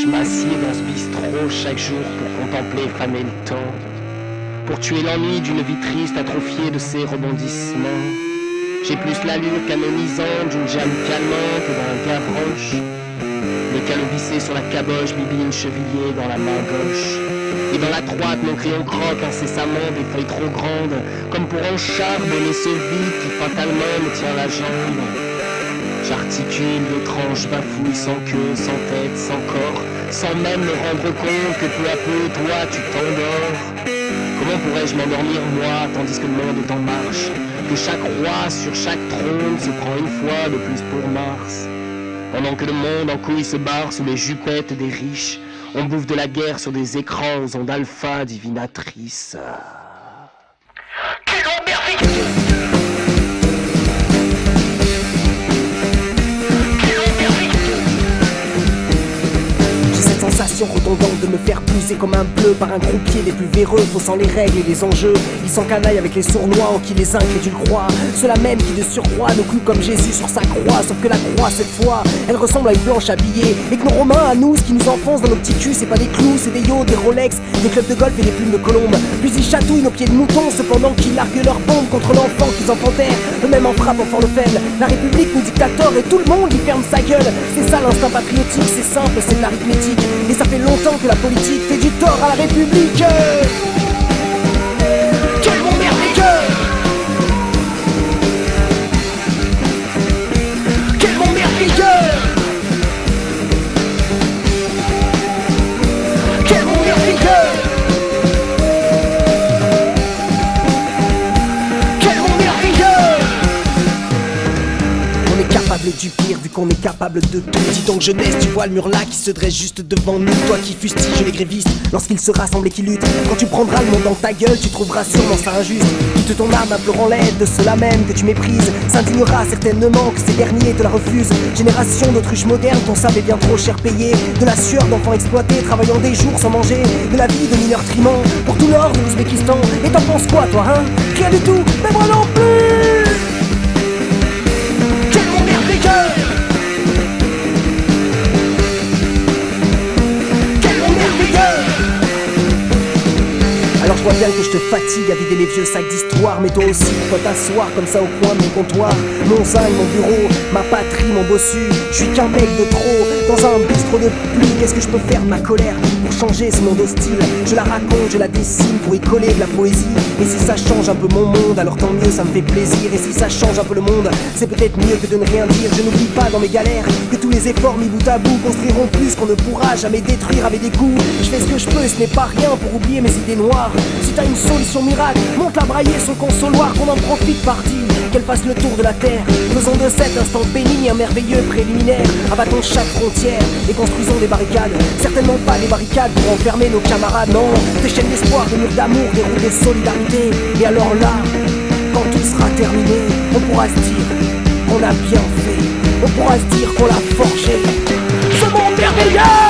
Je m'assieds dans ce bistrot chaque jour pour contempler faner le temps, pour tuer l'ennui d'une vie triste atrophiée de ses rebondissements. J'ai plus l'allure canonisante d'une Jeanne Calment que d'un Gavroche. Le calot vissé sur la caboche, bibine chevillée dans la main gauche. Et dans la droite, mon crayon croque incessamment des feuilles trop grandes, comme pour encharbonner ce vide qui fatalement me tient la jambe. J'articule d'étranges bafouilles sans queue, sans tête, sans corps, sans même me rendre compte que peu à peu, toi, tu t'endors. Comment pourrais-je m'endormir, moi, tandis que le monde est en marche, que chaque roi sur chaque trône se prend une fois de plus pour Mars? Pendant que le monde en couille se barre sous les jupettes des riches, on bouffe de la guerre sur des écrans aux ondes alpha divinatrices. Quelle emmerde! Sensation redondante de me faire pousser comme un bleu par un croupier des plus véreux, faussant les règles et les enjeux. Ils s'encanaillent avec les sournois en qui les incrédules croient, ceux-là même qui de surcroît nous clouent comme Jésus sur sa croix. Sauf que la croix cette fois, elle ressemble à une planche habillée, et que nos Romains à nous, ce qui nous enfonce dans nos petits culs, c'est pas des clous, c'est des yachts, des Rolex, des clubs de golf et des plumes de colombes. Puis ils chatouillent nos pieds de moutons, cependant qu'ils larguent leurs bombes contre l'enfant qu'ils enfantèrent, eux-mêmes en frappent enfant le faible. La République nous dictateur et tout le monde y ferme sa gueule. C'est ça l'instinct patriotique, c'est simple, c'est de l'arithmétique. Et ça fait longtemps que la politique fait du tort à la République. Quel monde merveilleux! Quel monde merveilleux! Quel monde merveilleux! Quel monde merveilleux! On est capable du pire vu qu'on est capable de tout. Dis donc jeunesse, tu vois le mur là qui se dresse juste devant nous. Toi qui fustiges les grévistes lorsqu'ils se rassemblent et qui luttent. Quand tu prendras le monde dans ta gueule, tu trouveras sûrement ça injuste. Quitte ton âme implorant l'aide de ceux-là même que tu méprises. S'indignera certainement que ces derniers te la refusent. Génération d'autruches modernes, ton sable est bien trop cher payé. De la sueur d'enfants exploités, travaillant des jours sans manger. De la vie de mineurs trimants pour tout l'or de l'Ouzbékistan. Et t'en penses quoi toi hein? Rien du tout, mais moi non plus. Quel monde merveilleux! Alors je vois bien que je te fatigue à vider les vieux sacs d'histoire, mais toi aussi, faut t'asseoir comme ça au coin de mon comptoir. Mon zinc, mon bureau, ma patrie, mon bossu. Je suis qu'un mec de trop, dans un bistrot de pluie. Qu'est-ce que je peux faire de ma colère pour changer ce monde hostile? Je la raconte, je la dessine pour y coller de la poésie. Et si ça change un peu mon monde, alors tant mieux, ça me fait plaisir. Et si ça change un peu le monde, c'est peut-être mieux que de ne rien dire. Je n'oublie pas dans mes galères que tous les efforts mis bout à bout construiront plus qu'on ne pourra jamais détruire avec des coups. Je fais ce que je peux, ce n'est pas rien pour oublier mes idées noires. Si t'as une solution miracle, monte la brailler son consoloir, qu'on en profite partie, qu'elle fasse le tour de la terre. Faisons de cet instant béni un merveilleux préliminaire. Abattons chaque frontière et construisons des barricades. Certainement pas des barricades pour enfermer nos camarades, non. Des chaînes d'espoir, des murs d'amour, des roues de solidarité. Et alors là, quand tout sera terminé, on pourra se dire qu'on a bien fait. On pourra se dire qu'on l'a forgé. Ce monde merveilleux!